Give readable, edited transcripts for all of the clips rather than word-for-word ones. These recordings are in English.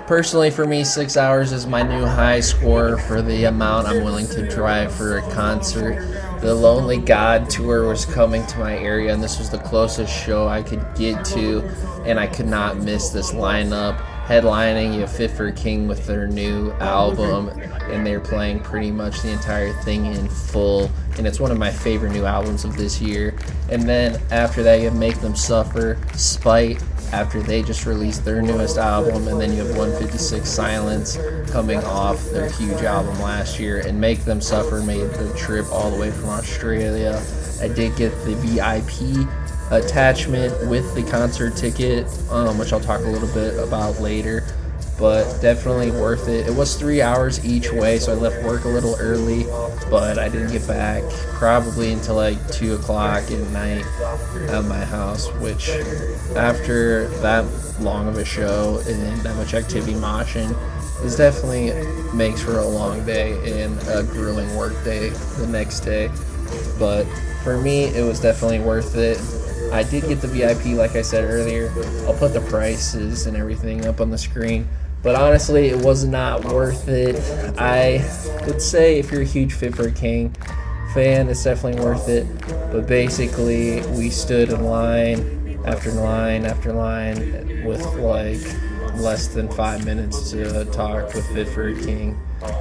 Personally, for me, 6 hours is my new high score for the amount I'm willing to drive for a concert. The Lonely God tour was coming to my area, and this was the closest show I could get to, and I could not miss this lineup. Headlining, you have Fit for a King with their new album, and they're playing pretty much the entire thing in full, and it's one of my favorite new albums of this year. And then after that, you have Make Them Suffer, Spite, after they just released their newest album, and then you have 156 Silence coming off their huge album last year, and Make Them Suffer made the trip all the way from Australia. I did get the VIP attachment with the concert ticket, which I'll talk a little bit about later, but definitely worth it. It was 3 hours each way, so I left work a little early, but I didn't get back probably until like 2 o'clock at night at my house, which after that long of a show and that much activity moshing is definitely makes for a long day and a grueling work day the next day. But for me, it was definitely worth it. I did get the VIP, like I said earlier. I'll put the prices and everything up on the screen. But honestly, it was not worth it. I would say if you're a huge Fit for a King fan, it's definitely worth it. But basically, we stood in line after line after line with like less than 5 minutes to talk with Fit for a King.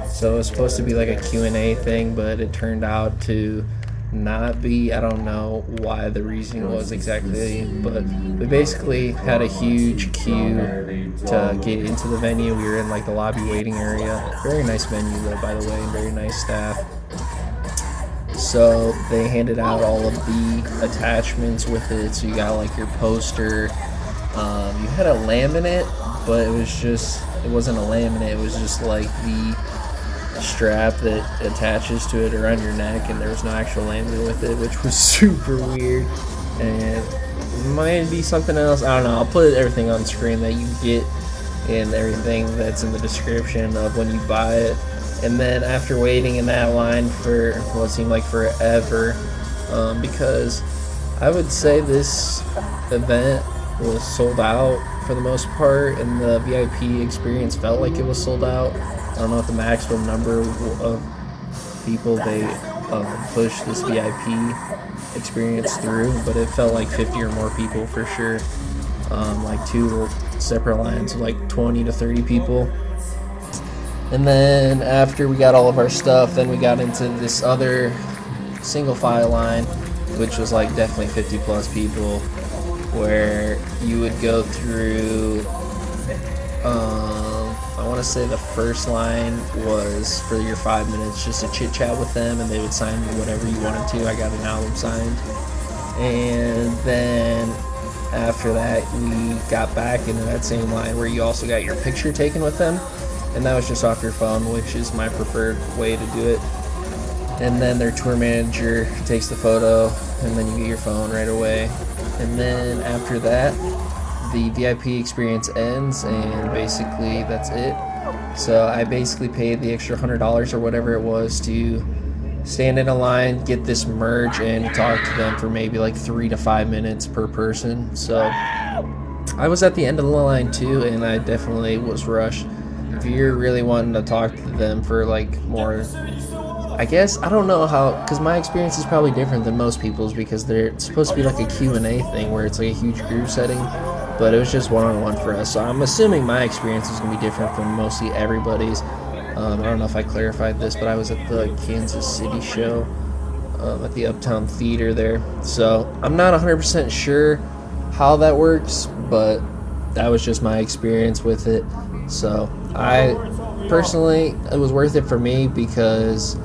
So it was supposed to be like a Q&A thing, but it turned out to not be. I don't know why the reason was exactly, but we basically had a huge queue to get into the venue. We were in like the lobby waiting area. Very nice venue though, by the way, and very nice staff. So they handed out all of the attachments with it. So you got like your poster. You had a laminate, but it wasn't a laminate. It was just like the strap that attaches to it around your neck, and there was no actual laminate with it, which was super weird, and it might be something else. I don't know. I'll put everything on screen that you get and everything that's in the description of when you buy it. And then after waiting in that line for what seemed like forever, because I would say this event was sold out for the most part, and the VIP experience felt like it was sold out. I don't know what the maximum number of people they pushed this VIP experience through, but it felt like 50 or more people for sure. Like 2 separate lines of like 20 to 30 people. And then after we got all of our stuff, then we got into this other single file line, which was like definitely 50 plus people, where you would go through I want to say the first line was for your 5 minutes just to chit chat with them, and they would sign whatever you wanted to. I got an album signed, and then after that we got back into that same line where you also got your picture taken with them, and that was just off your phone, which is my preferred way to do it. And then their tour manager takes the photo, and then you get your phone right away. And then after that, the VIP experience ends, and basically that's it. So I basically paid the extra $100 or whatever it was to stand in a line, get this merch, and talk to them for maybe like 3 to 5 minutes per person. So I was at the end of the line too, and I definitely was rushed. If you're really wanting to talk to them for like more, I guess, I don't know how, because my experience is probably different than most people's, because they're supposed to be like a Q&A thing where it's like a huge group setting, but it was just one-on-one for us. So I'm assuming my experience is going to be different from mostly everybody's. I don't know if I clarified this, but I was at the Kansas City show at the Uptown Theater there. So I'm not 100% sure how that works, but that was just my experience with it. So I personally, it was worth it for me because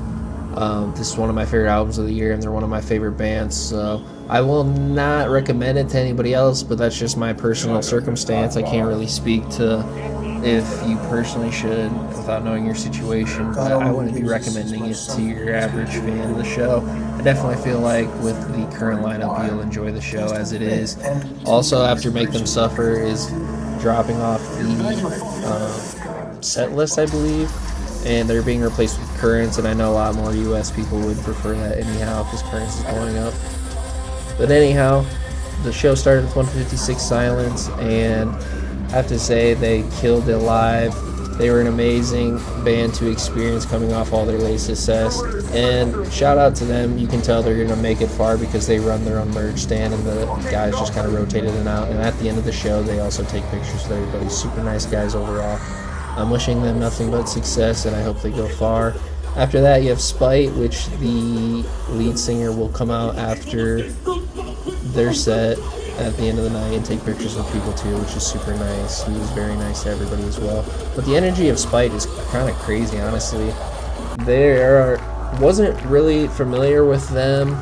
this is one of my favorite albums of the year, and they're one of my favorite bands. So I will not recommend it to anybody else, but that's just my personal circumstance. I can't really speak to if you personally should without knowing your situation, but I wouldn't be recommending it to your average fan of the show. I definitely feel like with the current lineup, you'll enjoy the show as it is. Also, after Make Them Suffer is dropping off the set list, I believe, and they're being replaced with Currents, and I know a lot more US people would prefer that anyhow because Currents is going up. But anyhow, the show started with 156 Silence, and have to say they killed it live. They were an amazing band to experience coming off all their latest success. And shout out to them. You can tell they're going to make it far because they run their own merch stand and the guys just kind of rotate in and out. And at the end of the show, they also take pictures with everybody. Super nice guys overall. I'm wishing them nothing but success, and I hope they go far. After that, you have Spite, which the lead singer will come out after their set at the end of the night and take pictures with people too, which is super nice. He was very nice to everybody as well. But the energy of Spite is kind of crazy, honestly. Wasn't really familiar with them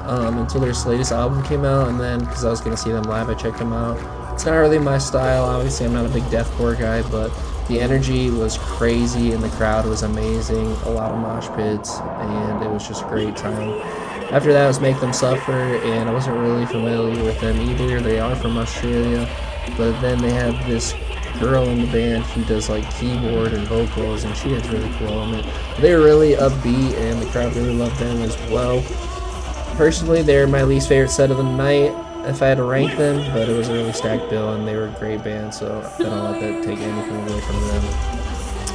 until their latest album came out, and then because I was going to see them live, I checked them out. It's not really my style. Obviously, I'm not a big deathcore guy, but the energy was crazy and the crowd was amazing. A lot of mosh pits, and it was just a great time. After that was Make Them Suffer, and I wasn't really familiar with them either. They are from Australia, but then they have this girl in the band who does like keyboard and vocals, and she has really cool element. They're really upbeat, and the crowd really loved them as well. Personally, they're my least favorite set of the night if I had to rank them, but it was a really stacked bill, and they were a great band, so I don't let that take anything away from them.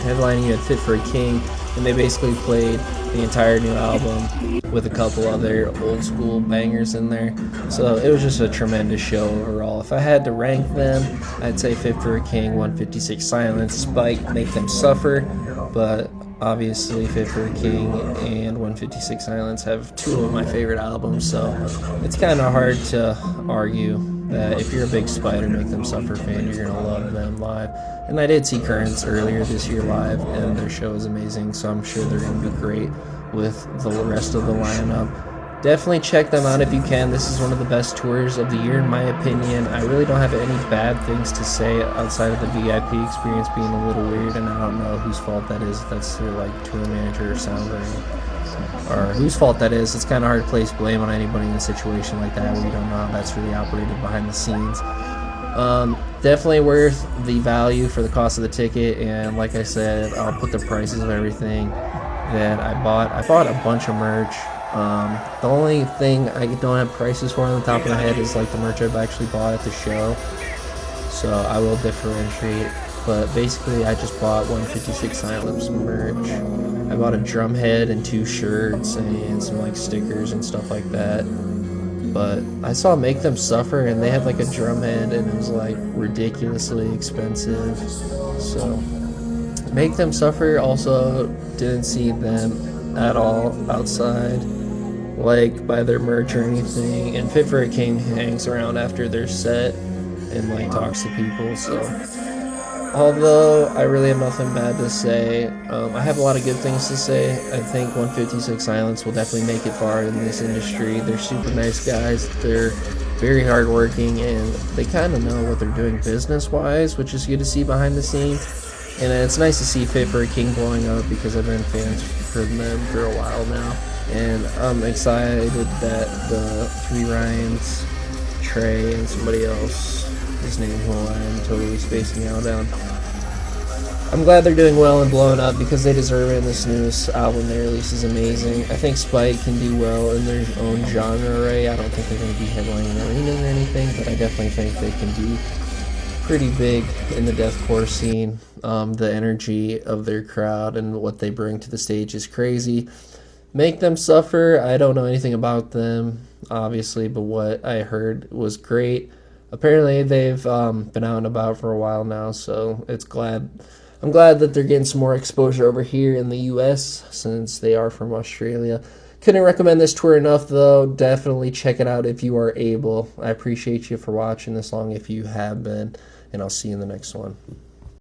Headlining, you had Fit for a King, and they basically played the entire new album with a couple other old school bangers in there. So it was just a tremendous show overall. If I had to rank them, I'd say Fit for a King, 156 Silence, Spike, Make Them Suffer, but obviously Fit for a King and 156 Silence have two of my favorite albums, so it's kind of hard to argue that if you're a big Spider Make Them Suffer fan, you're going to love them live. And I did see Currents earlier this year live, and their show is amazing, so I'm sure they're going to be great with the rest of the lineup. Definitely check them out if you can. This is one of the best tours of the year in my opinion. I really don't have any bad things to say outside of the VIP experience being a little weird, and I don't know whose fault that is. If that's their tour manager or sounding, or whose fault that is. It's kind of hard to place blame on anybody in a situation like that where you don't know how that's really operated behind the scenes. Definitely worth the value for the cost of the ticket, and like I said, I'll put the prices of everything that I bought. I bought a bunch of merch. The only thing I don't have prices for on the top of my head is the merch I've actually bought at the show, so I will differentiate. But basically, I just bought 156 Silence merch. I bought a drum head and 2 shirts and some stickers and stuff like that. But I saw Make Them Suffer, and they had a drum head, and it was ridiculously expensive. So Make Them Suffer, also didn't see them at all outside by their merch or anything, and Fit for a King hangs around after their set and talks to people. So although I really have nothing bad to say, I have a lot of good things to say. I think 156 Silence will definitely make it far in this industry. They're super nice guys. They're very hardworking, and they kind of know what they're doing business-wise, which is good to see behind the scenes. And it's nice to see Fit for a King blowing up because I've been fans for them for a while now. And I'm excited that the 3 Ryans, Trey, and somebody else, his name who I'm totally spacing out on. I'm glad they're doing well and blowing up because they deserve it, and this newest album they released is amazing. I think Spike can do well in their own genre array. I don't think they're going to be headlining arenas or anything, but I definitely think they can be pretty big in the deathcore scene. The energy of their crowd and what they bring to the stage is crazy. Make Them Suffer, I don't know anything about them, obviously, but what I heard was great. Apparently, they've been out and about for a while now, so I'm glad that they're getting some more exposure over here in the U.S. since they are from Australia. Couldn't recommend this tour enough, though. Definitely check it out if you are able. I appreciate you for watching this long if you have been, and I'll see you in the next one.